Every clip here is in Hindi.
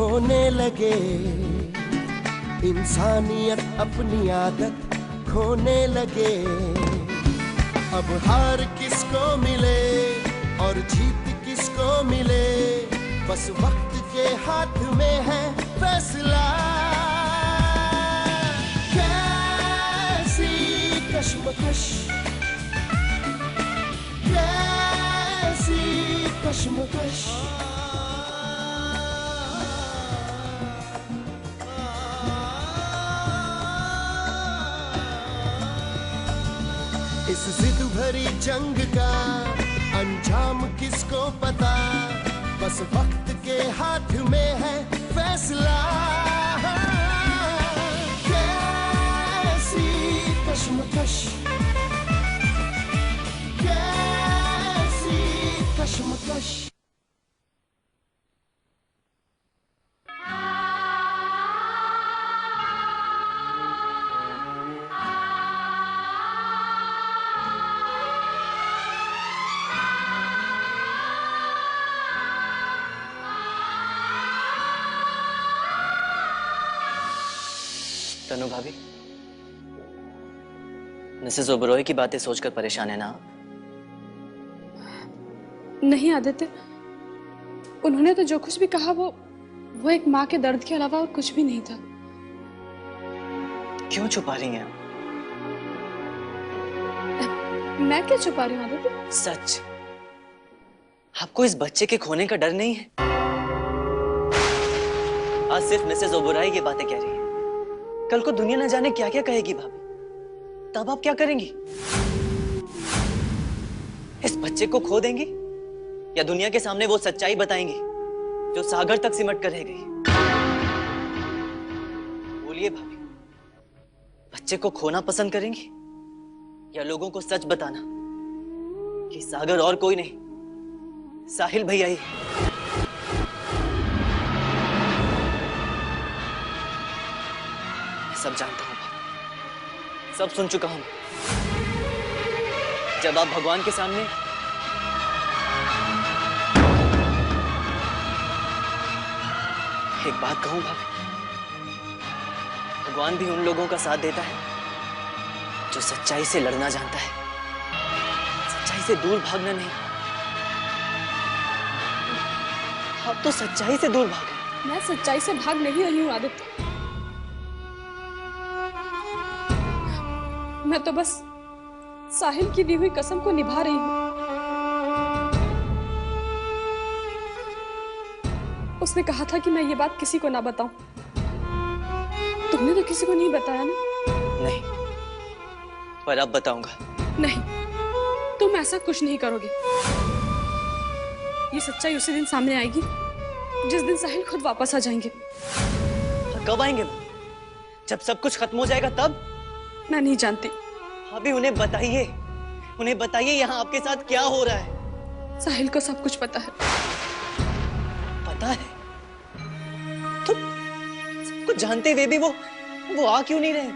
होने लगे, इंसानियत अपनी आदत खोने लगे। अब हार किसको मिले और जीत किसको मिले, बस वक्त के हाथ में है फैसला। कैसी कश्मकश, कैसी कश्मकश। इस जिद भरी जंग का अंजाम किसको पता, बस वक्त के हाथ में है फैसला। कैसी कश्मकश, कैसी कश्मकश। तनु भाभी, मिसेस ओबरॉय की बातें सोचकर परेशान है ना? नहीं आदित्य, उन्होंने तो जो कुछ भी कहा वो एक माँ के दर्द के अलावा और कुछ भी नहीं था। क्यों छुपा रही हैं? मैं क्या छुपा रही हूँ आदित्य? सच, आपको इस बच्चे के खोने का डर नहीं है? आज सिर्फ मिसेस ओबरॉय ये बातें कह रही है, कल को दुनिया न जाने क्या क्या कहेगी भाभी, तब आप क्या करेंगी? इस बच्चे को खो देंगी या दुनिया के सामने वो सच्चाई बताएंगी जो सागर तक सिमट कर रह गई? बोलिए भाभी, बच्चे को खोना पसंद करेंगी या लोगों को सच बताना कि सागर और कोई नहीं, साहिल भैया ही? सब जानता हूं, सब सुन चुका हूं। जब आप भगवान के सामने एक बात कहूं भाभी, भगवान भी उन लोगों का साथ देता है जो सच्चाई से लड़ना जानता है, सच्चाई से दूर भागना नहीं। आप तो सच्चाई से दूर भागे। मैं सच्चाई से भाग नहीं रही हूँ आदित्य, मैं तो बस साहिल की दी हुई कसम को निभा रही हूँ। उसने कहा था कि मैं ये बात किसी को ना बताऊं। तुमने तो किसी को नहीं बताया ना? नहीं, पर अब बताऊंगा। नहीं, तुम ऐसा कुछ नहीं करोगे। ये सच्चाई उसी दिन सामने आएगी जिस दिन साहिल खुद वापस आ जाएंगे। कब आएंगे वो? जब सब कुछ खत्म हो जाएगा तब? मैं नहीं जानती। अभी उन्हें बताइए यहाँ आपके साथ क्या हो रहा है। साहिल को सब कुछ पता है। पता है? तो सब कुछ जानते हुए भी वो आ क्यों नहीं रहे?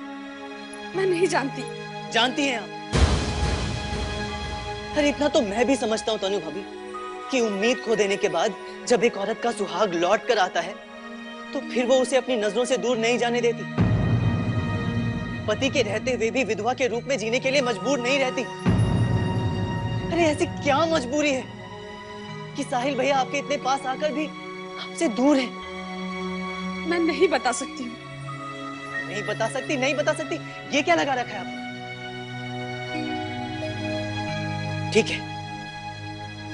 मैं नहीं जानती। जानती हैं आप? अरे इतना तो मैं भी समझता हूँ तनु भाभी कि उम्मीद खो देने के बाद जब एक औरत का सुहाग लौट कर आता है तो फिर वो उसे अपनी नजरों से दूर नहीं जाने देती। पति के रहते हुए भी विधवा के रूप में जीने के लिए मजबूर नहीं रहती। अरे ऐसी क्या मजबूरी है कि साहिल भैया आपके इतने पास आकर भी आपसे दूर है? मैं नहीं बता सकती हूँ। नहीं बता सकती, नहीं बता सकती, ये क्या लगा रखा है आपने? ठीक है,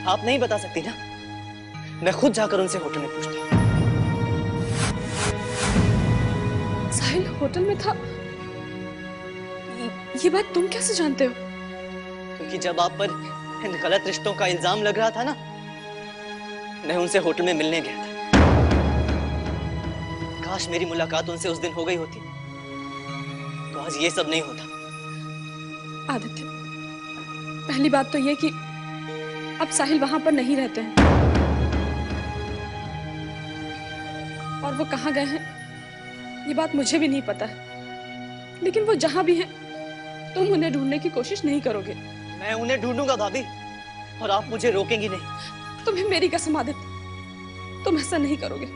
आप नहीं बता सकती ना, मैं खुद जाकर उनसे होटल में पूछता हूँ। साहिल होटल में था? ये बात तुम कैसे जानते हो? क्योंकि जब आप पर इन गलत रिश्तों का इल्जाम लग रहा था ना, मैं उनसे होटल में मिलने गया था। काश मेरी मुलाकात उनसे उस दिन हो गई होती तो आज ये सब नहीं होता। आदित्य, पहली बात तो ये कि अब साहिल वहां पर नहीं रहते हैं और वो कहाँ गए हैं ये बात मुझे भी नहीं पता है। लेकिन वो जहां भी हैं तुम उन्हें ढूंढने की कोशिश नहीं करोगे। मैं उन्हें ढूंढूंगा भाभी, और आप मुझे रोकेंगी नहीं। तुम्हें मेरी कसम आदित्य, तुम ऐसा नहीं करोगे।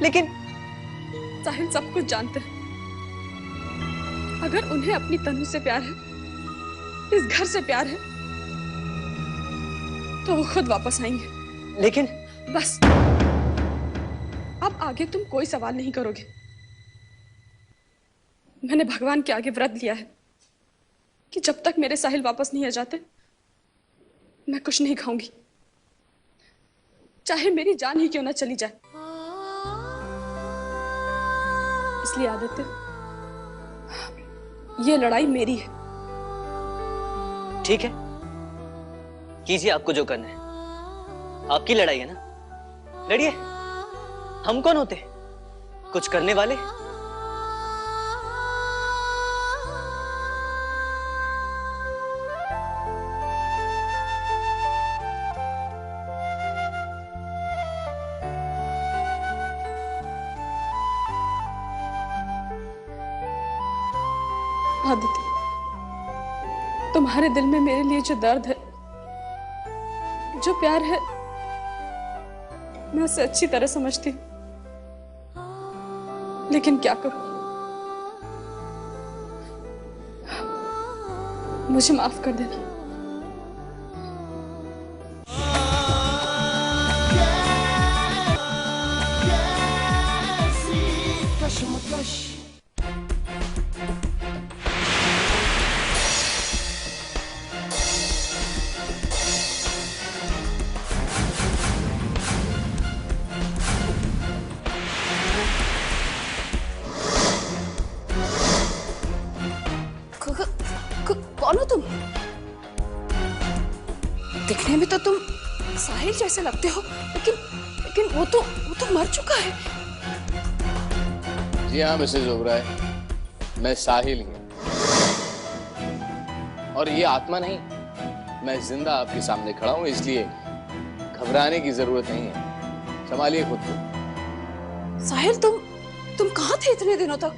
लेकिन साहिल सब कुछ जानते हैं। अगर उन्हें अपनी तनु से प्यार है, इस घर से प्यार है, तो वो खुद वापस आएंगे। लेकिन बस अब आगे तुम कोई सवाल नहीं करोगे। मैंने भगवान के आगे व्रत लिया है कि जब तक मेरे साहिल वापस नहीं आ जाते मैं कुछ नहीं खाऊंगी, चाहे मेरी जान ही क्यों ना चली जाए। इसलिए आदित्य, ये लड़ाई मेरी है। ठीक है, कीजिए आपको जो करना है। आपकी लड़ाई है ना, लड़िए। हम कौन होते हैं कुछ करने वाले? आदित्य, तुम्हारे दिल में मेरे लिए जो दर्द है, जो प्यार है, मैं उसे अच्छी तरह समझती हूँ। लेकिन क्या करूं? मुझे माफ कर देना। कशमकश कौन हो तुम? दिखने में तो तुम साहिल जैसे लगते हो, लेकिन वो तो मर चुका है। जी हाँ मिसेज ओबराय, मैं साहिल हूँ। और ये आत्मा नहीं, मैं जिंदा आपके सामने खड़ा हूँ, इसलिए घबराने की जरूरत नहीं है। संभालिए खुद को। साहिल, तुम कहाँ थे इतने दिनों तक?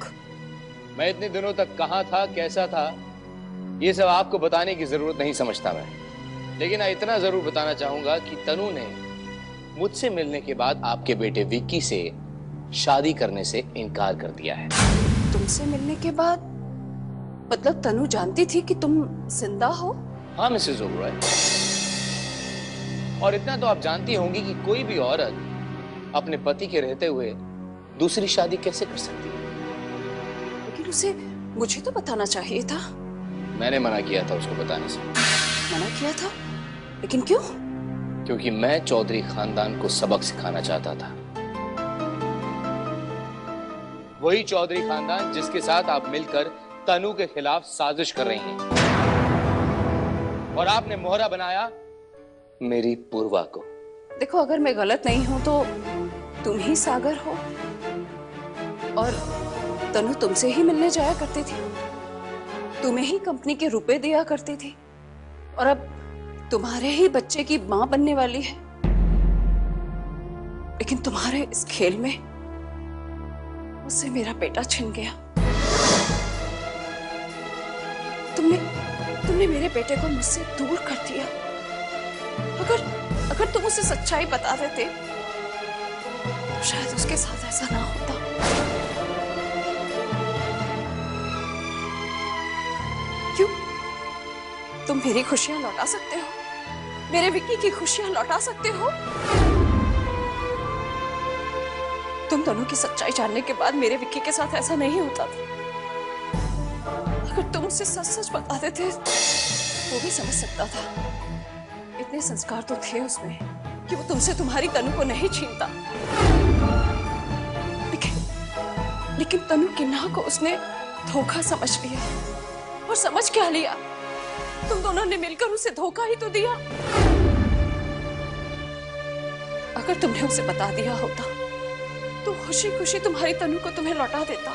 मैं इतने दिनों तक कहाँ था, कैसा था, ये सब आपको बताने की जरूरत नहीं समझता मैं। लेकिन मैं इतना जरूर बताना चाहूंगा कि तनु ने मुझसे मिलने के बाद आपके बेटे विक्की से शादी करने से इनकार कर दिया है। तुमसे मिलने के बाद? मतलब तनु जानती थी कि तुम जिंदा हो? हाँ मिसेज ओबराय, और इतना तो आप जानती होंगी कि कोई भी औरत अपने पति के रहते हुए दूसरी शादी कैसे कर सकती है। लेकिन उसे मुझे तो बताना चाहिए था। मैंने मना किया था उसको बताने से। मना किया था? लेकिन क्यों? क्योंकि मैं चौधरी खानदान को सबक सिखाना चाहता था। वही चौधरी खानदान जिसके साथ आप मिलकर तनु के खिलाफ साजिश कर रही हैं। और आपने मोहरा बनाया मेरी पूर्वा को। देखो, अगर मैं गलत नहीं हूं तो तुम ही सागर हो, और तनु तुमसे ही मिलने जाया करती थी, तुम्हें ही कंपनी के रुपए दिया करती थी, और अब तुम्हारे ही बच्चे की मां बनने वाली है। लेकिन तुम्हारे इस खेल में मुझसे मेरा बेटा छिन गया। तुमने मेरे बेटे को मुझसे दूर कर दिया। अगर तुम उसे सच्चाई बता देते तो शायद उसके साथ ऐसा ना होता। क्यों? तुम मेरी खुशियां लौटा सकते हो, मेरे विक्की की खुशियां लौटा सकते हो। तुम दोनों की सच्चाई जानने के बाद मेरे विक्की के साथ ऐसा नहीं होता था। अगर तुम उसे सच सच बता देते वो भी समझ सकता था। इतने संस्कार तो थे उसमें कि वो तुमसे तुम्हारी तनु को नहीं छीनता। लेकिन तनु किन्ना को उसने धोखा समझ लिया। और समझ क्या लिया? तुम दोनों ने मिलकर उसे धोखा ही तो दिया। अगर तुमने उसे बता दिया होता तो खुशी खुशी तुम्हारी तनु को तुम्हें लौटा देता।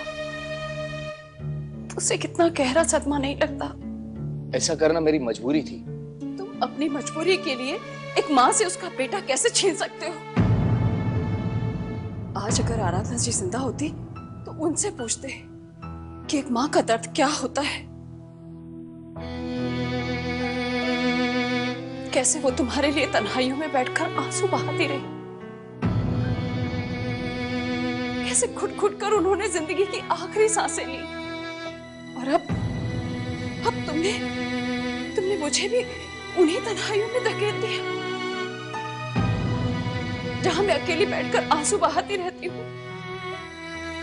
तो उसे कितना गहरा सदमा नहीं लगता। ऐसा करना मेरी मजबूरी थी। तुम अपनी मजबूरी के लिए एक माँ से उसका बेटा कैसे छीन सकते हो? आज अगर आराधना जी जिंदा होती तो उनसे पूछते कि एक माँ का दर्द क्या होता है। कैसे वो तुम्हारे लिए तन्हाइयों में बैठकर आंसू बहाती रही। कैसे घुट घुट कर उन्होंने जिंदगी की आखिरी सांसें ली, और अब तुमने मुझे भी उन्हीं तन्हाइयों में धकेल दिया, जहां मैं अकेली बैठकर आंसू बहाती रहती हूँ,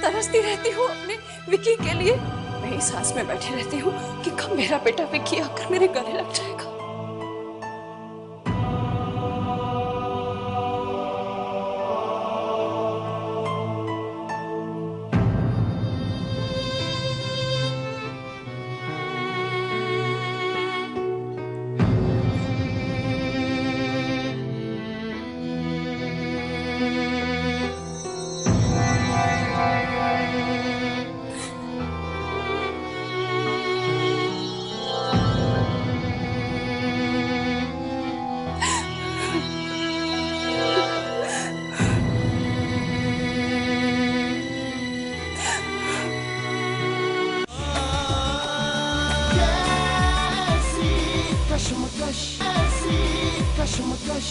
तरसती रहती हूँ अपने विकी के लिए। मैं इस आस में बैठी रहती हूँ कि कब मेरा बेटा विकी आकर मेरे गले लग जाएगा। कश्मकश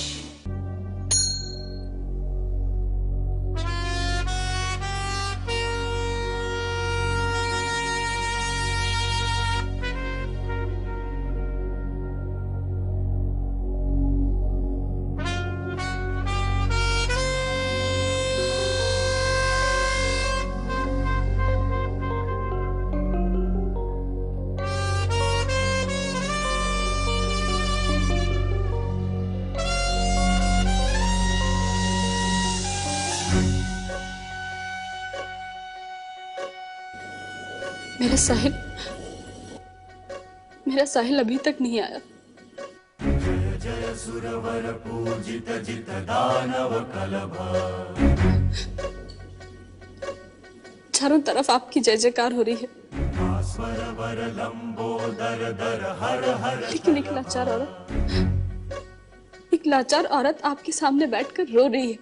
मेरा साहिल अभी तक नहीं आया। जय सुरवर पूजित जित दानव कलभा। चारों तरफ आपकी जय जयकार हो रही है, लेकिन एक लाचार औरत आपके सामने बैठकर रो रही है।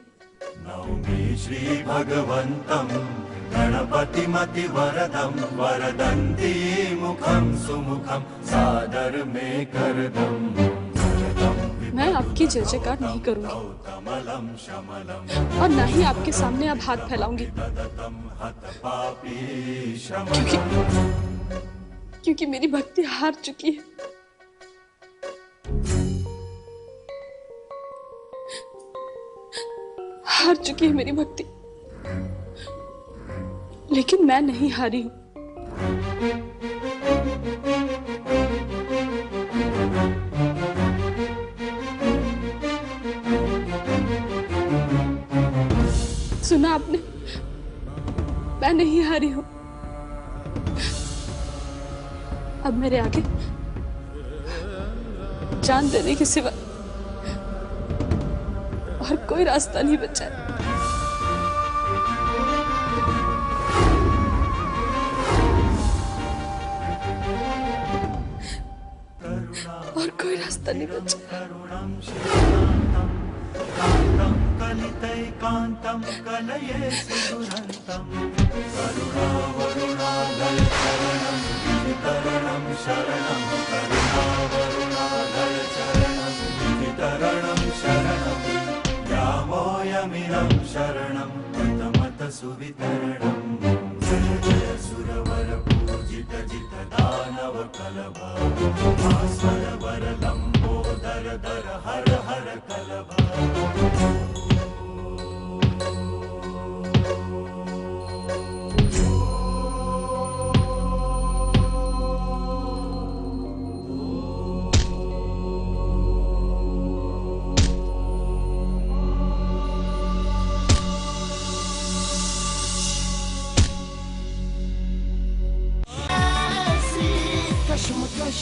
नौमि श्री भगवंतम गणपति मति वरदम वरदंती मुखम सुमुखम सादर में करदम। मैं आपकी जय जयकार नहीं करूंगी और ना ही आपके सामने अब हाथ फैलाऊंगी, क्योंकि मेरी भक्ति हार चुकी है। हार चुकी है मेरी भक्ति, लेकिन मैं नहीं हारी हूं। सुना आपने, मैं नहीं हारी हूं। अब मेरे आगे जान देने के सिवा और कोई रास्ता नहीं बचा है। और कोई रास्ता नहीं बचा। कलितैकान्तं कलये सुदुरन्तं करुणावरुणालय चरणं वितरणं शरणं करुणावरुणालय चरणं वितरणं शरणं यामोऽयमिनं शरणं मत सुवितरणं। जय जय सुरवर पूजित जित दानव कलभा भास्वर वर लंबोदर दर हर हर कलभा। कश्मकश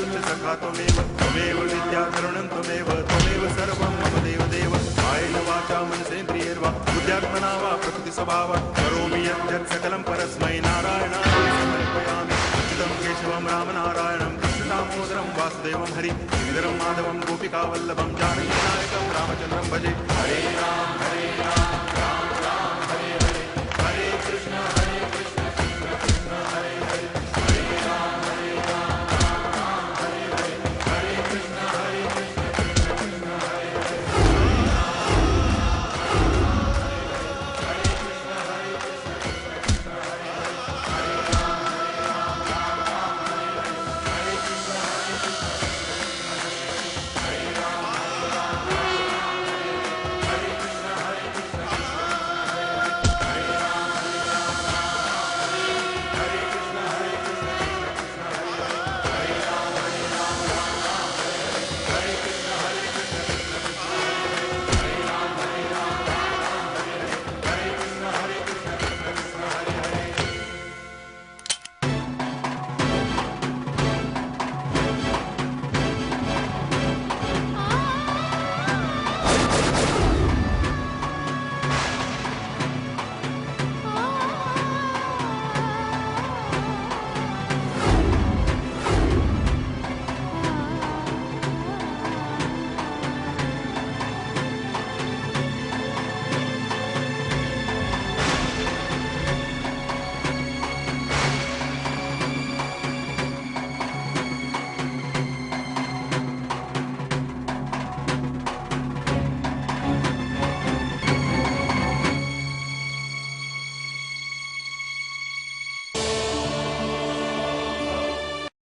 तुल्य सखा त्वमेव विद्या तरुणं त्वमेव सर्वं मम देव कायेन वाचा मनसेन्द्रियैर्वा बुद्ध्यात्मना वा प्रकृति स्वभावात् करोमि यद्यत् सकलं परस्मै नारायणाय समर्पयामि अच्युतं केशवं रामनारायणं कृष्णदामोदरं वासुदेवं हरि श्रीधरं माधवं गोपिकावल्लभं जानकीनायकं रामचन्द्रं भजे हरे राम